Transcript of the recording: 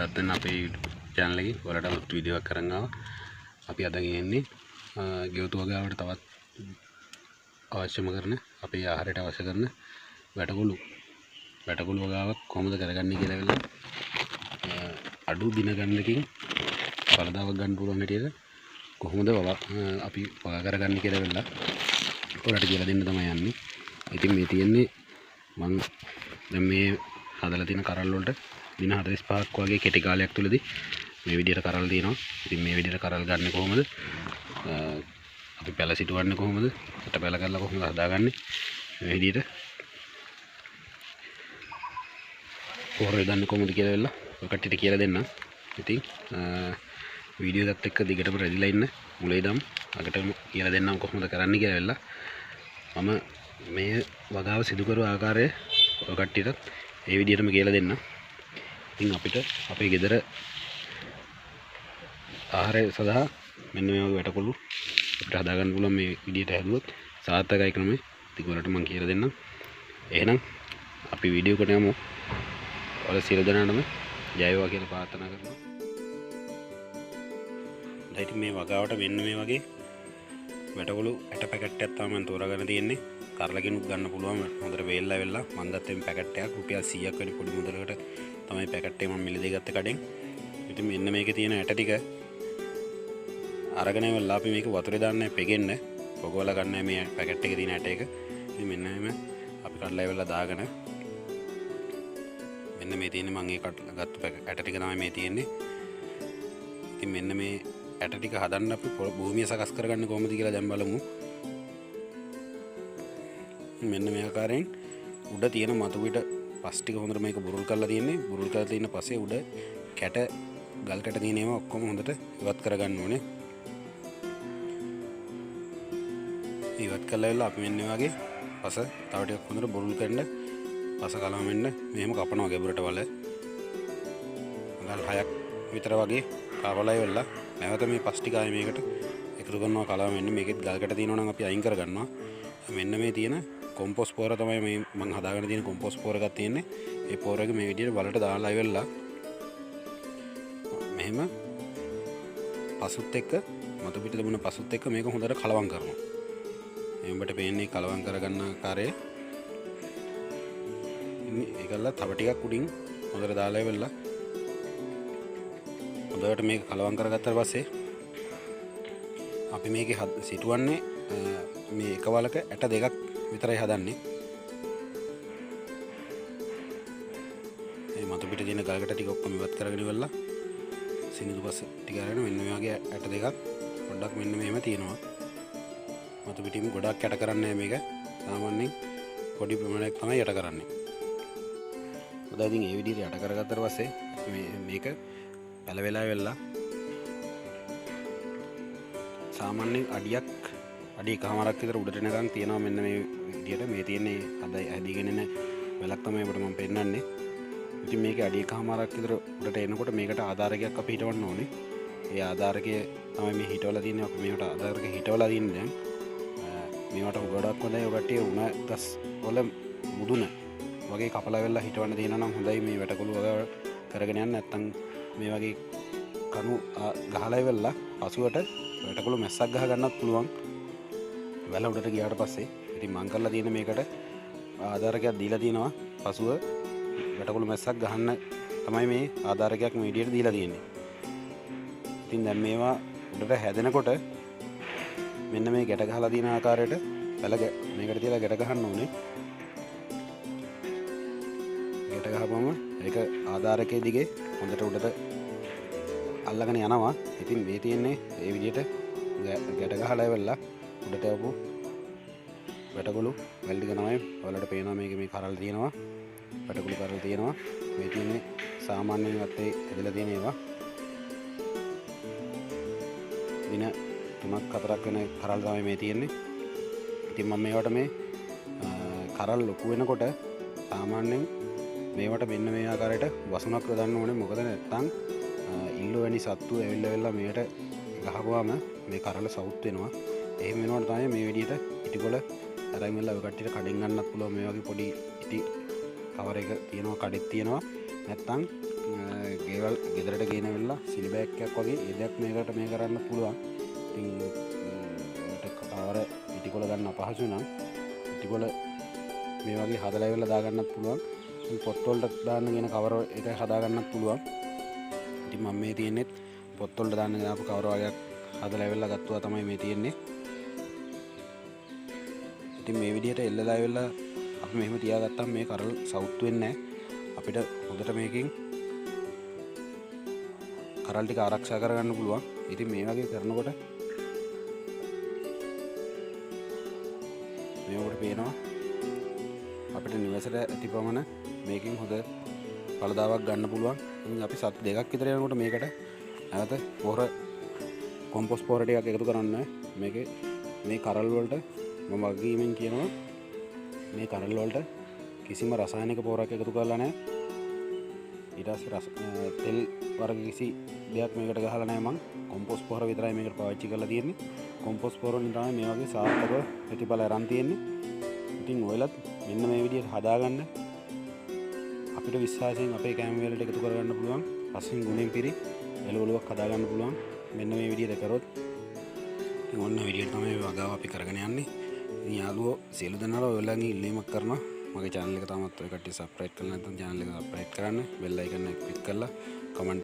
ජයවර්ධන වෙන්න අපේ YouTube channel එකේ ඔයාලට වීඩියෝ එකක් කරන් ආවා. අපි අද ගියන්නේ ගෙවතු වගාවට තවත් අවශ්‍යම කරන අපේ ආහාරයට අවශ්‍ය කරන වැටකුළු වගාවක් කොහොමද කරගන්නේ කියලා වෙලා අඩු දින ගණනකින් පළදාවක් ගන්න පුළුවන් හැටියට කොහොමද අපි වගා කරගන්නේ කියලා වෙලා ඔයාලට කියලා දෙන්න තමයි යන්නේ. ඉතින් මේ තියෙන්නේ මම දැන් මේ හදලා තියෙන කරල් වලට දින 45ක් වගේ කෙටි කාලයක් තුලදී මේ විදිහට කරල් තියෙනවා. ඉතින් මේ විදිහට කරල් ගන්න කොහොමද? අපි පැල සිටවන්නේ කොහොමද? කට පැල කරලා කොහොමද හදාගන්නේ? මේ විදිහට පොරේ දාන්නේ කොහොමද කියලා වෙලා ඔය කට්ටියට කියලා දෙන්න. ඉතින් වීඩියෝ එකත් එක්ක දිගටම රැඳිලා ඉන්න මුලින් ඉඳන් අගටම කියලා දෙන්නම් කොහොමද කරන්න කියලා වෙලා මම මේ වගාව සිදු කරු ආකාරය ඔය කට්ටියට ඒ විදිහටම කියලා දෙන්න. ඉතින් අපිට අපේ ගෙදර ආහාරය සඳහා මෙන්න මේ වගේ වැටකුළු අපිට හදාගන්න පුළුවන් මේ විදිහට හැදුවොත් සාර්ථකයි ක්‍රමය. ඉතින් ඔයාලට මම කියලා දෙන්නම්. එහෙනම් අපි වීඩියෝ එකට යමු. ඔයාලා සියලු දෙනාටම ජය වේවා කියලා ප්‍රාර්ථනා කරනවා. දැන් මේ වගාවට මෙන්න මේ වගේ වැටකුළු 8 පැකට් එකක් තමයි මම තෝරාගෙන තියෙන්නේ. කරලකිනුත් ගන්න පුළුවන් හොඳට වේල්ලා වෙලා මම ගත්තේ පැකට් එකක් රුපියල් 100ක් වැඩි පොඩි මුදලකට තමයි පැකට් එක මම මිලදී ගත්තේ කඩෙන්. ඉතින් මෙන්න මේකේ තියෙන ඇට ටික අරගෙන ඉවරලා අපි මේක වතුරේ දාන්නේ පෙගෙන්න පොගවලා ගන්න මේ පැකට් එකේ තියෙන ඇට එක. ඉතින් මෙන්න මේ අපි කඩලා ඉවරලා දාගෙන මෙන්න මේ තියෙන්නේ මම ඒ ගත්ත ඇට ටික තමයි මේ තියෙන්නේ. ඉතින් මෙන්න මේ ඇට ටික හදන්න අපි භූමිය සකස් කරගන්නේ කොහොමද කියලා දැන් බලමු. මෙන්න මේ ආකාරයෙන් උඩ තියෙන මතු පිට පස් ටික හොඳට මේක බුරුල් කරලා තියෙන්නේ. බුරුල් කරලා තියෙන පස්සේ උඩ කැට ගල් කැට තියෙන ඒවා ඔක්කොම හොඳට ඉවත් කරගන්න ඕනේ. ඉවත් කළා වෙලා අපි මෙන්න වගේ පස තව ටිකක් හොඳට බුරුල් කරන්න පස කලවම් වෙන්න මෙහෙම කපනවා ගැඹුරට වල. ගල් 6ක් විතර වගේ කවලා ඉවරලා නැවත මේ පස් ටික ආයේ මේකට එකතු කරනවා කලවම් වෙන්න. මේකෙත් ගල් කැට තියෙනවා නම් අපි අයින් කරගන්නවා. මෙන්න මේ තියෙන කොම්පෝස් පොර තමයි මේ මම හදාගෙන තියෙන කොම්පෝස් පොර එකක් තියෙන්නේ. ඒ පොර එක මේ විදිහට වලට දාලා ඉවරලා මෙහෙම පසුත් එක්ක මතු පිට තිබුණ පසුත් එක්ක මේක හොඳට කලවම් කරනවා. මේ උඹට පේන්නේ කලවම් කරගන්න ආකාරය. ඒකල්ල තව ටිකක් උඩින් හොඳට දාලා ඉවරලා හොඳට මේක කලවම් කරගත්තාට පස්සේ අපි මේකේ සිටවන්නේ මේ එක වලක ඇට දෙකක් විතරයි හදන්නේ. මේ මතු පිට තියෙන ගල්කට ටික ඔක්කොම ඉවත් කරගෙන ඉවරලා සිනිඳු පස් ටික අරගෙන මෙන්න මේ වගේ ඇට දෙකක් පොඩ්ඩක් මෙන්න මෙහෙම තියෙනවා. මතු පිටින් ගොඩක් යට කරන්නේ මේක. සාමාන්‍යයෙන් පොඩි ප්‍රමාණයක් තමයි යට කරන්නේ. හොඳයි ඉතින් මේ විදිහට යට කරගත්තාට පස්සේ මේක පැල වෙලා වෙලා සාමාන්‍යයෙන් අඩි එකමාරක් විතර උඩට එනකන් තියෙනවා. මෙන්න මේ විදිහට මේ තියෙන්නේ හැදීගෙන එන වැලක් තමයි අපිට මම පෙන්නන්නේ. ඉතින් මේක අඩි එකමාරක් විතර උඩට එනකොට මේකට ආධාරකයක් අපි හිටවන්න ඕනේ. ඒ ආධාරකය තමයි මේ හිටවලා තියෙන්නේ. අපි මේකට ආධාරකය හිටවලා තියෙන්නේ දැන්. මේවට ගොඩක් හොඳයි ඔය කට්ටිය උණ ගස් වල මුදුන වගේ කපලා වෙලා හිටවන්න තියෙනවා නම් හොඳයි මේ වැටකුළු වගේ කරගෙන යන්න. නැත්තම් මේ වගේ කණු ගහලා ඉවරලා පසුවට වැටකුළු මැස්සක් ගහ ගන්නත් පුළුවන්. වැල උඩට ගියාට පස්සේ ඉතින් මං කරලා තියෙන මේකට ආධාරකයක් දීලා තියෙනවා. පසුව වැටකුළු මැස්සක් ගහන්න තමයි මේ ආධාරකයක් මේ විදියට දීලා තියෙන්නේ. ඉතින් දැන් මේවා උඩට හැදෙනකොට මෙන්න මේ ගැට ගහලා තියෙන ආකාරයට වැල මේකට තියලා ගැට ගහන්න ඕනේ. ගැට ගහපුවම ඒක ආධාරකයේ දිගේ හොඳට උඩට අල්ලගෙන යනවා. ඉතින් මේ තියෙන්නේ ඒ විදියට ගැට ගහලා ඉවරලා උඩට යපු වැටකුළු වැල් ටික තමයි ඔයාලට පේනවා. මේකේ මේ කරල් තියෙනවා. වැටකුළු කරල් තියෙනවා. මේ තියෙන්නේ සාමාන්‍යයෙන් අතේ ඇදලා තියෙන ඒවා. දින 3ක් 4ක් වෙන කරල් තමයි මේ තියෙන්නේ. ඉතින් මම මේවට මේ කරල් ලොකු වෙනකොට සාමාන්‍යයෙන් මේවට මෙන්න මේ ආකාරයට වසුනක් යොදන්න ඕනේ. මොකද නැත්තම් ඉල්ල වැනි සත්තු ඇවිල්ලා මේකට ගහපුවාම මේ කරල සවුත් වෙනවා. එහෙම වෙනකොට තමයි මේ විදිහට ඉටිකොල අරන් වෙලා ඔය කට්ටියට කඩෙන් ගන්නත් පුළුවන්. මේ වගේ පොඩි ඉටි කවර එක තියෙනවා, කඩෙත් තියෙනවා. නැත්තම් ගෙවල් ගෙදරට ගෙනවිල්ලා සිලි බෑග් එකක් වගේ ඒ දෙයක් මේකට මේ කරන්න පුළුවන්. ඉතින් කවර පිටිකොල ගන්න අපහසු නම් පිටිකොල මේ වගේ හදලා ඉවරලා දාගන්නත් පුළුවන්. ඉතින් පොත් වලට දාන්න කියන කවර එක හදා ගන්නත් පුළුවන්. ඉතින් මම මේ තියෙන්නේ පොත් වලට දාන්න ගෙන ආපු කවර වගේක් හදලා ඉවරලා ගත්තා තමයි මේ තියෙන්නේ. ඉතින් මේ විදිහට එල්ලලා ඉවරලා අපි මෙහෙම තියාගත්තාම මේ කරල් සවුත් වෙන්නේ නැහැ. අපිට හොඳට මේකෙන් කරල් ටික ආරක්ෂා කරගන්න පුළුවන්. ඉතින් මේ වගේ කරනකොට මේකට පේනවා අපිට නිවසට ඇති ප්‍රමාණ මේකෙන් හොඳ ඵලදාවක් ගන්න පුළුවන්. ඉතින් අපි සත් දෙකක් විතර යනකොට මේකට නැවත පොහොර කොම්පෝස්ට් පොහොර ටිකක් එකතු කරන්න. මේකේ මේ කරල් වලට මම වගකීමෙන් කියනවා මේ කරල් වලට කිසිම රසායනික පොහොරක් එකතු කරලා නැහැ. ඊට පස්සේ තෙල් වර්ග කිසි දෙයක් මේකට ගහලා නැහැ. මම කොම්පෝස්ට් පොහොර විතරයි මේකට පාවිච්චි කරලා තියෙන්නේ. කොම්පෝස්ට් පොහොර වලින් තමයි මේ වගේ සාර්ථකව ප්‍රතිඵල අරන් තියෙන්නේ. ඉතින් ඔයලත් මෙන්න මේ විදිහට හදාගන්න අපිට විශ්වාසයෙන් අපේ කැම වලට එකතු කරගන්න පුළුවන්. රසින් ගුණෙන් පිරි එළවලුවක් හදාගන්න පුළුවන්. මෙන්න මේ විදිහට කරොත් ඉතින් ඔන්න විදිහට තමයි මේ වගාව අපි කරගෙන යන්නේ. ඉතින් යාළුවෝ සියලු දෙනාලා ඔයගොල්ලන්ගේ ඉල්ලීමක් කරනවා. මගේ channel එක තාමත් ඔය කට්ටිය subscribe කරලා නැත්නම් channel එක subscribe කරන්න. bell icon එක click කරලා comment